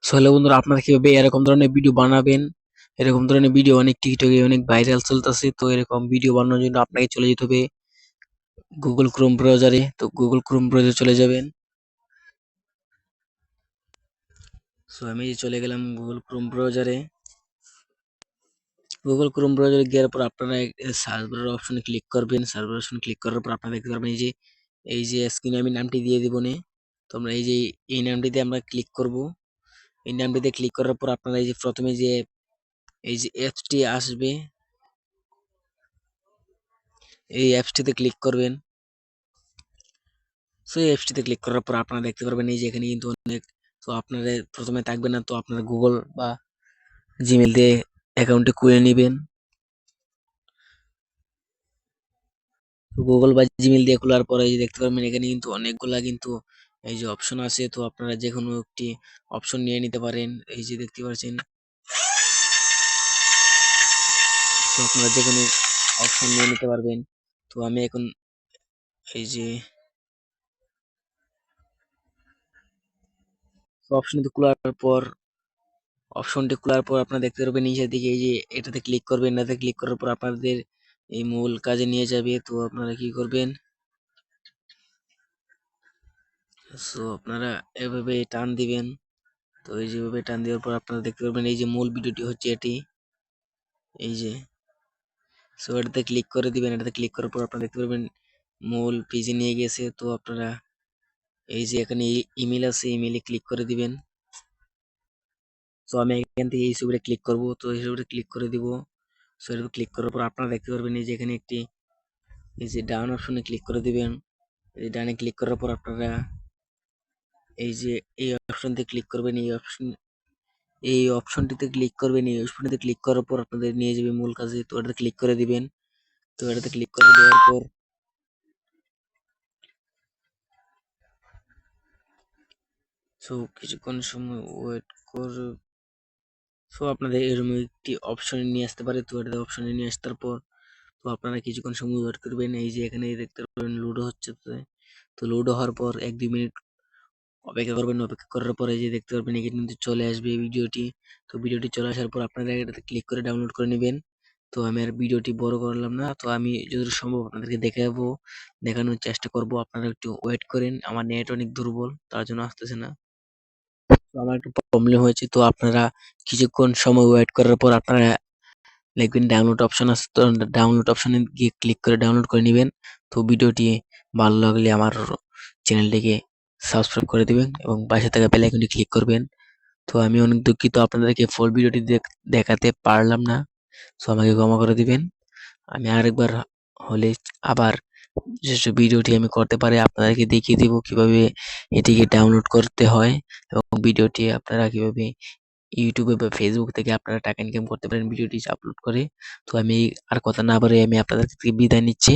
So hello বন্ধুরা, আপনারা কিভাবে এরকম ধরনের ভিডিও বানাবেন? এরকম ধরনের ভিডিও অনেক টিকটকে অনেক ভাইরাল চলতেছে। তো এরকম ভিডিও বানানোর জন্য আপনাকে চলে যেতে হবে গুগল ক্রোম ব্রাউজারে। তো গুগল ক্রোম ব্রাউজারে চলে যাবেন। সো আমি চলে গেলাম গুগল ক্রোম ব্রাউজারে। গুগল ক্রোম ব্রাউজারে গিয়ে পর আপনারা সার্ভার অপশনে ক্লিক করবেন। সার্ভার অপশনে ক্লিক করার পর আপনারা দেখতে পারবেন এই যে স্ক্রিনে আমি নামটি দিয়ে দিব নে। তো আমরা এই নামটিতে আমরা ক্লিক করব। এই নামটিতে ক্লিক করার পর আপনারা এই যে প্রথমে এই যে অ্যাপসটি আসবে, এই অ্যাপসটিতে ক্লিক করবেন। সো এই অ্যাপসটিতে ক্লিক করার পর আপনারা দেখতে পারবেন এই যে এখানে কিন্তু অনেক, তো আপনারা প্রথমে থাকবে না, তো আপনারা গুগল বা জিমেল দিয়ে অ্যাকাউন্টটি খুলে নেবেন। তো গুগল বা জিমেল দিয়ে খোলার পরে এই যে দেখতে পারবেন এখানে কিন্তু অনেকগুলা কিন্তু এই যে অপশন আছে। তো আপনারা যে কোনো একটি অপশন নিয়ে নিতে পারেন। এই যে দেখতে পাচ্ছেন, তো আপনারা যে কোনো অপশন নিয়ে নিতে পারবেন। তো আমি এখন এই যে অপশনটি খোলার পর আপনারা দেখতে পারবেন নিচের দিকে এই যে এটাতে ক্লিক করবেন। এটাতে ক্লিক করার পর আপনাদের এই মূল কাজে নিয়ে যাবে। তো আপনারা কি করবেন, সো আপনারা এভাবে টান দিবেন। তো এই যেভাবে টান দেওয়ার পর আপনারা দেখতে পারবেন এই যে মূল ভিডিওটি হচ্ছে এটি, এই যে। সো এটাতে ক্লিক করে দিবেন। এটাতে ক্লিক করার পর আপনারা দেখতে পারবেন মূল পেজে নিয়ে গেছে। তো আপনারা এই যে এখানে ইমেল আছে, ইমেলে ক্লিক করে দিবেন। তো আমি এখান থেকে এই ছবিটা ক্লিক করব। তো এই ছবিটা ক্লিক করে দিব। সো এটা ক্লিক করার পর আপনারা দেখতে পারবেন এই যে এখানে একটি এই যে ডাউন অপশনে ক্লিক করে দিবেন। এই ডানে ক্লিক করার পর আপনারা এই যে এই অপশনতে ক্লিক করবেন। এই অপশনটিতে ক্লিক করবেন। এই অপশনটিতে ক্লিক করার পর আপনাদের নিয়ে যাবে মূল কাজে। তো এটাতে ক্লিক করে দিবেন। তো এটাতে ক্লিক করে দেওয়ার পর কিছুক্ষণ সময় ওয়েট করে আপনাদের এরকম একটি অপশনে নিয়ে আসতে পারে। তো এটাতে অপশনে নিয়ে আসার পর তো আপনারা কিছুক্ষণ সময় ওয়েট করবেন। এই যে এখানে দেখতে পাবেন লুডো হচ্ছে। তো লুডো হওয়ার পর 1-2 মিনিট অপেক্ষা করবেন। অপেক্ষা করার পরে যে দেখতে পারবেন এখানে কিন্তু চলে আসবে এই ভিডিওটি। তো ভিডিওটি চলে আসার পর আপনারা এটাতে ক্লিক করে ডাউনলোড করে নেবেন। তো আমি আর ভিডিওটি বড় করলাম না। তো আমি যতদূর সম্ভব আপনাদেরকে দেখানোর চেষ্টা করব। আপনারা একটু ওয়েট করেন, আমার নেট অনেক দুর্বল, তার জন্য আসতেছে না। তো আমার একটু প্রবলেম হয়েছে। তো আপনারা কিছুক্ষণ সময় ওয়েট করার পর আপনারা দেখবেন ডাউনলোড অপশন আছে। তো ডাউনলোড অপশনে গিয়ে ক্লিক করে ডাউনলোড করে নেবেন। তো ভিডিওটি ভালো লাগলে আমার চ্যানেলটিকে সাবস্ক্রাইব করে দিবেন এবং পাশে থাকা বেল আইকনটি ক্লিক করবেন। তো আমি অনেক দুঃখিত আপনাদেরকে ফুল ভিডিওটি দেখাতে পারলাম না। সো আমাকে ক্ষমা করে দিবেন। আমি আরেকবার হলে আবার যেসব ভিডিওটি আমি করতে পারি আপনাদেরকে দেখিয়ে দিব কিভাবে এটিকে ডাউনলোড করতে হয় এবং ভিডিওটি আপনারা কিভাবে ইউটিউবে বা ফেসবুক থেকে আপনারা টাকা ইনকাম করতে পারেন ভিডিওটি আপলোড করে। তো আমি আর কথা না বাড়িয়ে আমি আপনাদের থেকে বিদায় নিচ্ছি।